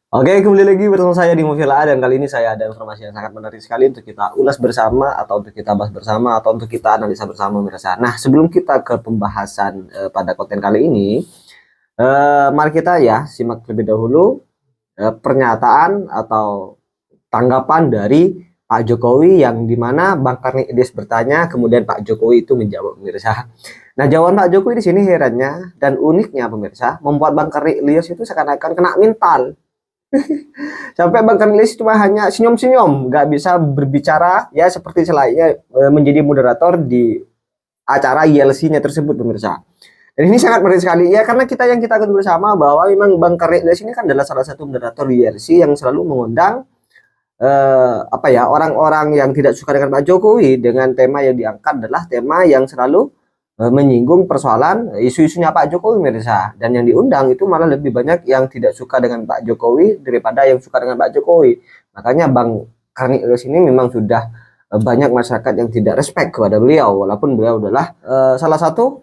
Oke, kembali lagi bersama saya di Movila dan kali ini saya ada informasi yang sangat menarik sekali untuk kita ulas bersama atau untuk kita bahas bersama atau untuk kita analisa bersama pemirsa. Nah, sebelum kita ke pembahasan pada konten kali ini, mari kita ya simak terlebih dahulu pernyataan atau tanggapan dari Pak Jokowi yang dimana Bang Karni Idris bertanya, kemudian Pak Jokowi itu menjawab pemirsa. Nah, jawaban Pak Jokowi di sini herannya dan uniknya pemirsa membuat Bang Karni Ilyas itu seakan-akan kena mental. Sampai Bang Karnelis cuma hanya senyum-senyum, nggak bisa berbicara ya seperti selayaknya menjadi moderator di acara ILC-nya tersebut pemirsa. Dan ini sangat menarik sekali ya karena kita akan bersama bahwa memang Bang Karnelis ini kan adalah salah satu moderator di ILC yang selalu mengundang apa ya orang-orang yang tidak suka dengan Pak Jokowi dengan tema yang diangkat adalah tema yang selalu menyinggung persoalan isu-isunya Pak Jokowi Mirza, dan yang diundang itu malah lebih banyak yang tidak suka dengan Pak Jokowi daripada yang suka dengan Pak Jokowi. Makanya Bang Karni ini memang sudah banyak masyarakat yang tidak respect kepada beliau walaupun beliau adalah salah satu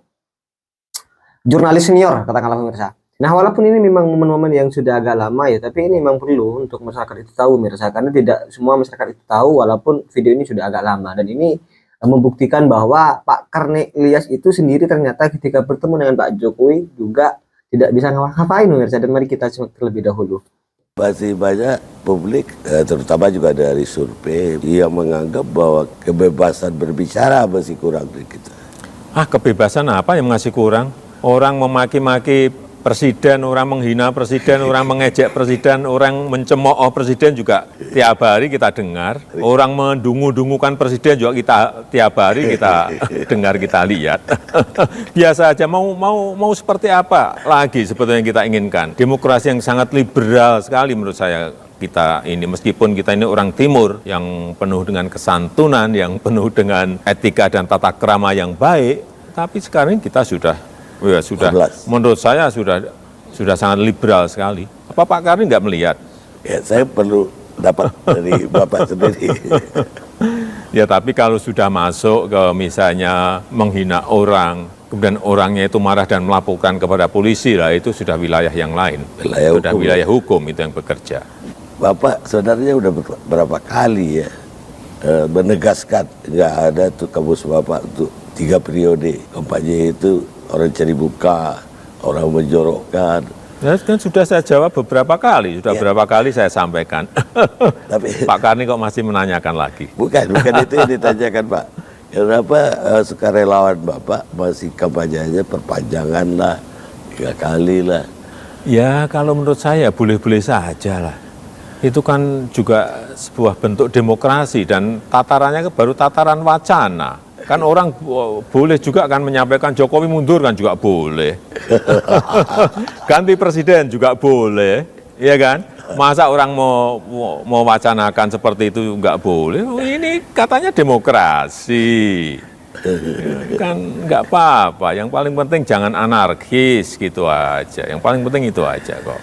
jurnalis senior katakanlah pemirsa. Nah, walaupun ini memang momen-momen yang sudah agak lama ya, tapi ini memang perlu untuk masyarakat itu tahu pemirsa, karena tidak semua masyarakat itu tahu walaupun video ini sudah agak lama, dan ini membuktikan bahwa Pak Karni Ilyas itu sendiri ternyata ketika bertemu dengan Pak Jokowi juga tidak bisa ngapa-ngapain pemirsa, dan mari kita simak terlebih dahulu. Masih banyak publik, terutama juga dari survei, yang menganggap bahwa kebebasan berbicara masih kurang di kita. Kebebasan apa yang masih kurang? Orang memaki-maki presiden, orang menghina presiden, orang mengejek presiden, orang mencemooh presiden juga tiap hari kita dengar. Orang mendungu-dungukan presiden juga tiap hari kita dengar, kita lihat. Biasa aja, mau seperti apa lagi sebetulnya yang kita inginkan. Demokrasi yang sangat liberal sekali menurut saya kita ini, meskipun kita ini orang timur yang penuh dengan kesantunan, yang penuh dengan etika dan tata krama yang baik, tapi sekarang kita sudah menurut saya sudah sangat liberal sekali. Apa Pak Karni nggak melihat? Ya, saya perlu dapat dari Bapak sendiri. Ya, tapi kalau sudah masuk ke misalnya menghina orang, kemudian orangnya itu marah dan melaporkan kepada polisi, lah itu sudah wilayah yang lain. Sudah wilayah hukum itu yang bekerja. Bapak sebenarnya udah berapa kali ya menegaskan nggak ada tuh kampus Bapak untuk 3 periode kampanye itu orang cari buka, orang menjorokkan. Ya, kan sudah saya jawab beberapa kali, berapa kali saya sampaikan. Tapi Pak Karni kok masih menanyakan lagi? bukan itu yang ditanyakan Pak. Kenapa sukarelawan Bapak masih kampanyenya perpanjangan lah, 3 kali lah. Ya, kalau menurut saya boleh-boleh saja lah. Itu kan juga sebuah bentuk demokrasi dan tatarannya baru tataran wacana. Kan orang boleh juga kan menyampaikan Jokowi mundur kan juga boleh. Ganti presiden juga boleh, iya kan? Masa orang mau wacanakan seperti itu nggak boleh? Ini katanya demokrasi. Kan nggak apa-apa, yang paling penting jangan anarkis gitu aja. Yang paling penting itu aja kok.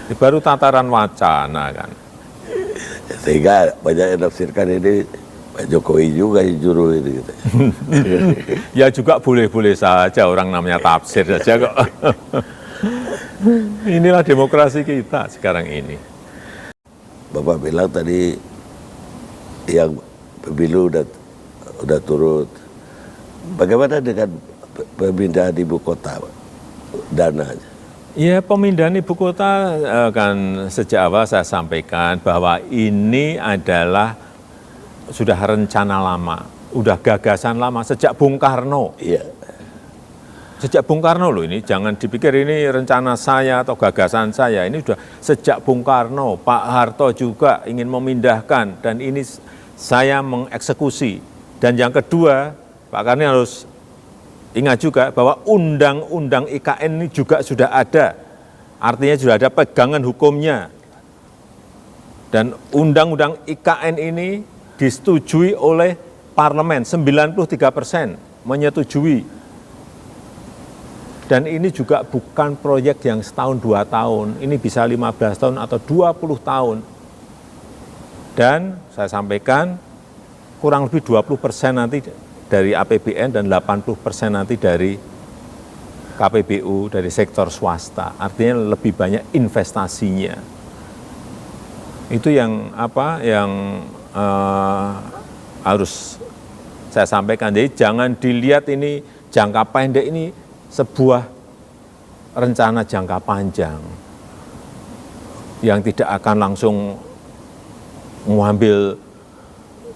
Ini baru tataran wacana kan. Sehingga banyak yang nafsirkan ini Pak Jokowi juga yang juru ini. Gitu. Ya juga boleh-boleh saja, orang namanya tafsir saja kok. Inilah demokrasi kita sekarang ini. Bapak bilang tadi yang pemilu udah turut. Bagaimana dengan pemindahan ibu kota, dana? Ya, pemindahan ibu kota kan sejak awal saya sampaikan bahwa ini adalah sudah rencana lama, udah gagasan lama sejak Bung Karno. Iya. Sejak Bung Karno loh ini, jangan dipikir ini rencana saya atau gagasan saya. Ini sudah sejak Bung Karno, Pak Harto juga ingin memindahkan dan ini saya mengeksekusi. Dan yang kedua, Pak Karni harus ingat juga bahwa undang-undang IKN ini juga sudah ada. Artinya sudah ada pegangan hukumnya. Dan undang-undang IKN ini disetujui oleh parlemen, 93% menyetujui. Dan ini juga bukan proyek yang setahun 2 tahun, ini bisa 15 tahun atau 20 tahun. Dan saya sampaikan kurang lebih 20% nanti dari APBN dan 80% nanti dari KPBU, dari sektor swasta. Artinya lebih banyak investasinya. Itu yang apa yang harus saya sampaikan. Jadi jangan dilihat ini jangka pendek, ini sebuah rencana jangka panjang yang tidak akan langsung mengambil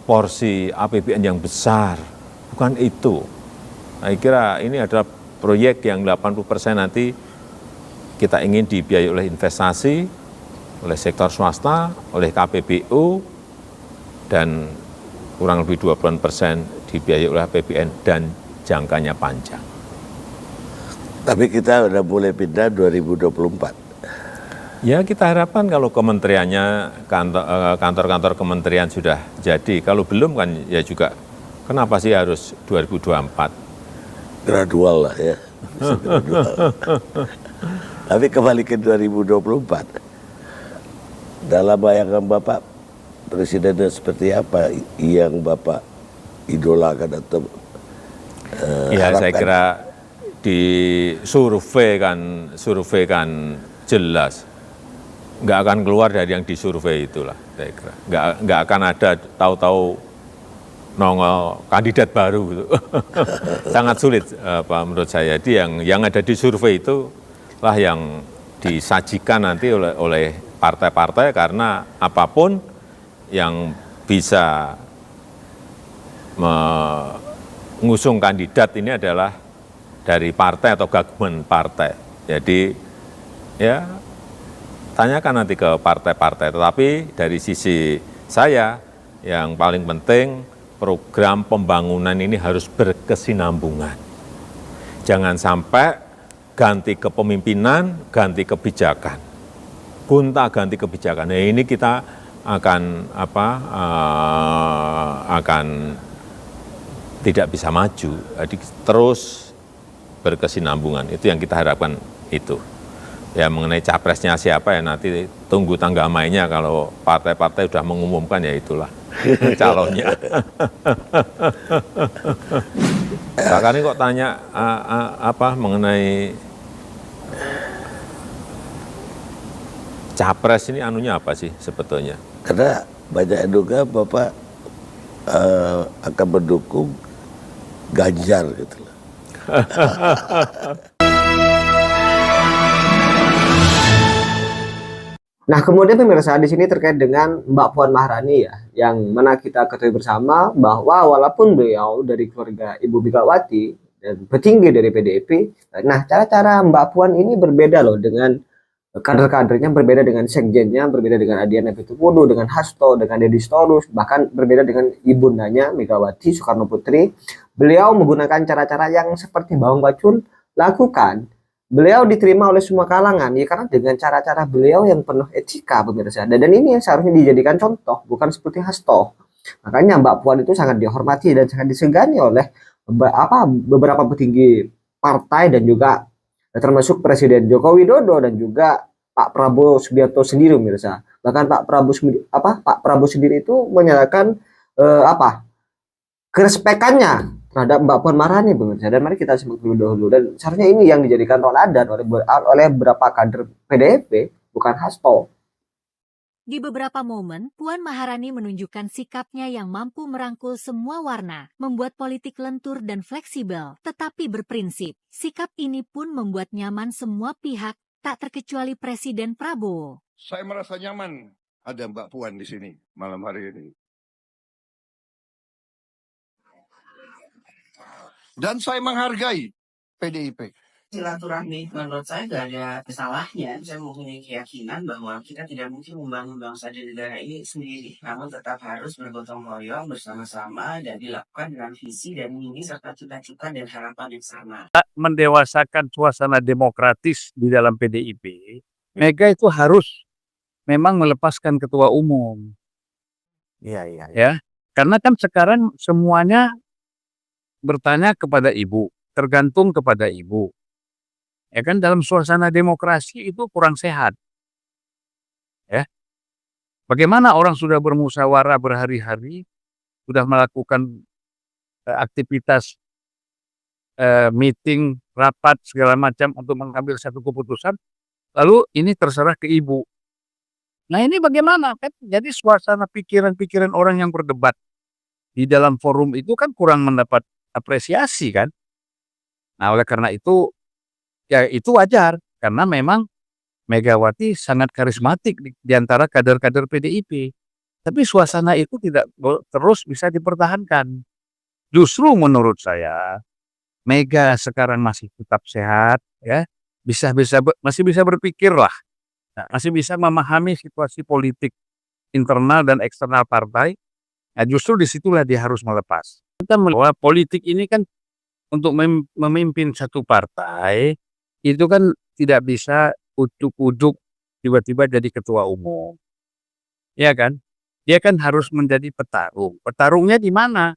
porsi APBN yang besar. Bukan itu. Saya kira ini adalah proyek yang 80% nanti kita ingin dibiayai oleh investasi, oleh sektor swasta, oleh KPBU, dan kurang lebih 20% dibiayai oleh APBN dan jangkanya panjang. Tapi kita udah mulai pindah 2024. Ya kita harapkan kalau kementeriannya, kantor-kantor kementerian sudah jadi. Kalau belum kan ya juga kenapa sih harus 2024? Gradual lah ya. Bisa gradual. Tapi kembali ke 2024. Dalam bayangan Bapak, presidennya seperti apa yang Bapak idolakan atau Ya saya harapkan? kira survei kan jelas. Nggak akan keluar dari yang disurvei itulah, saya kira. Nggak akan ada tahu-tahu nongol kandidat baru gitu. Sangat sulit Pak, menurut saya. Jadi yang ada di survei itu lah yang disajikan nanti oleh partai-partai, karena apapun yang bisa mengusung kandidat ini adalah dari partai atau gabungan partai. Jadi ya tanyakan nanti ke partai-partai, tetapi dari sisi saya yang paling penting program pembangunan ini harus berkesinambungan. Jangan sampai ganti kepemimpinan, ganti kebijakan, gonta-ganti kebijakan. Nah ini kita akan tidak bisa maju. Jadi terus berkesinambungan, itu yang kita harapkan itu. Ya mengenai capresnya siapa ya nanti tunggu tanggal mainnya, kalau partai-partai sudah mengumumkan ya itulah calonnya. Pak Kani kok tanya mengenai capres ini anunya apa sih sebetulnya? Karena banyak yang duga Bapak akan mendukung Ganjar gitu loh. Nah, kemudian pemirsa di sini terkait dengan Mbak Puan Maharani ya, yang mana kita ketahui bersama bahwa walaupun beliau dari keluarga Ibu Megawati dan petinggi dari PDIP, nah cara-cara Mbak Puan ini berbeda loh dengan kader-kadernya, berbeda dengan sekjennya, berbeda dengan Adiana Pitupulu, dengan Hasto, dengan Deddy Storus, bahkan berbeda dengan ibundanya Megawati Soekarno Putri. Beliau menggunakan cara-cara yang seperti Bawang Bacul lakukan. Beliau diterima oleh semua kalangan ya karena dengan cara-cara beliau yang penuh etika pemirsa. Dan ini yang seharusnya dijadikan contoh, bukan seperti Hasto. Makanya Mbak Puan itu sangat dihormati dan sangat disegani oleh beberapa petinggi partai dan juga termasuk Presiden Joko Widodo dan juga Pak Prabowo Subianto sendiri pemirsa. Bahkan Pak Prabowo sendiri itu menyatakan kerespekannya terhadap Mbak Puan Maharani pemirsa. Dan mari kita simak dulu dahulu. Dan seharusnya ini yang dijadikan teladan oleh beberapa kader PDIP, bukan Hasto. Di beberapa momen, Puan Maharani menunjukkan sikapnya yang mampu merangkul semua warna, membuat politik lentur dan fleksibel, tetapi berprinsip. Sikap ini pun membuat nyaman semua pihak, tak terkecuali Presiden Prabowo. Saya merasa nyaman ada Mbak Puan di sini malam hari ini. Dan saya menghargai PDIP. Silaturahmi menurut saya gak ada salahnya. Saya mempunyai keyakinan bahwa kita tidak mungkin membangun bangsa dan negara ini sendiri, namun tetap harus bergotong royong bersama-sama dan dilakukan dengan visi dan mimpi serta cita-cita dan harapan yang sama. Mendewasakan suasana demokratis di dalam PDIP, Mega itu harus memang melepaskan ketua umum. Iya. Ya, karena kan sekarang semuanya bertanya kepada ibu, tergantung kepada ibu. Ya kan dalam suasana demokrasi itu kurang sehat. Ya. Bagaimana orang sudah bermusyawarah berhari-hari, sudah melakukan aktivitas meeting, rapat segala macam untuk mengambil satu keputusan, lalu ini terserah ke ibu. Nah ini bagaimana kan? Jadi suasana pikiran-pikiran orang yang berdebat di dalam forum itu kan kurang mendapat apresiasi kan. Nah oleh karena itu, ya itu wajar. Karena memang Megawati sangat karismatik di antara kader-kader PDIP. Tapi suasana itu tidak terus bisa dipertahankan. Justru menurut saya, Mega sekarang masih tetap sehat, ya, masih bisa berpikir lah, masih bisa memahami situasi politik internal dan eksternal partai. Nah, justru disitulah dia harus melepas. Kita bahwa politik ini kan untuk memimpin satu partai itu kan tidak bisa ujuk-ujuk tiba-tiba jadi ketua umum, ya kan? Dia kan harus menjadi petarung. Petarungnya di mana?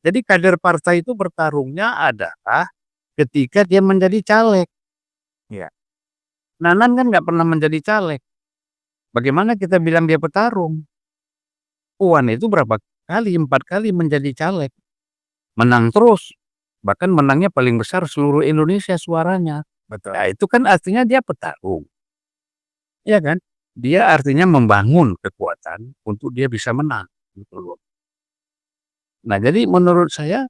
Jadi kader partai itu bertarungnya adalah ketika dia menjadi caleg. Ya. Nanan kan nggak pernah menjadi caleg. Bagaimana kita bilang dia petarung? Puan itu berapa kali? 4 kali menjadi caleg. Menang terus. Bahkan menangnya paling besar seluruh Indonesia suaranya. Betul. Nah, itu kan artinya dia petarung. Ya kan? Dia artinya membangun kekuatan untuk dia bisa menang. Gitu loh. Nah, jadi menurut saya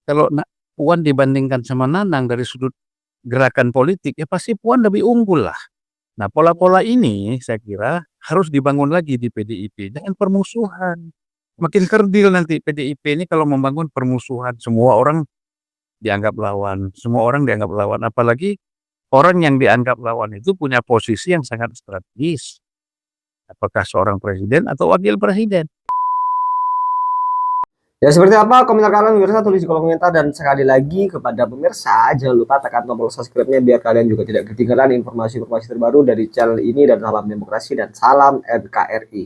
kalau Puan dibandingkan sama Nanang dari sudut gerakan politik, ya pasti Puan lebih unggul lah. Nah, pola-pola ini saya kira harus dibangun lagi di PDIP. Jangan permusuhan. Makin kerdil nanti PDIP ini kalau membangun permusuhan. Semua orang dianggap lawan. Semua orang dianggap lawan. Apalagi orang yang dianggap lawan itu punya posisi yang sangat strategis. Apakah seorang presiden atau wakil presiden. Ya seperti apa komentar kalian pemirsa, tulis di kolom komentar. Dan sekali lagi kepada pemirsa, jangan lupa tekan tombol subscribe-nya biar kalian juga tidak ketinggalan informasi-informasi terbaru dari channel ini. Dan salam demokrasi dan salam NKRI.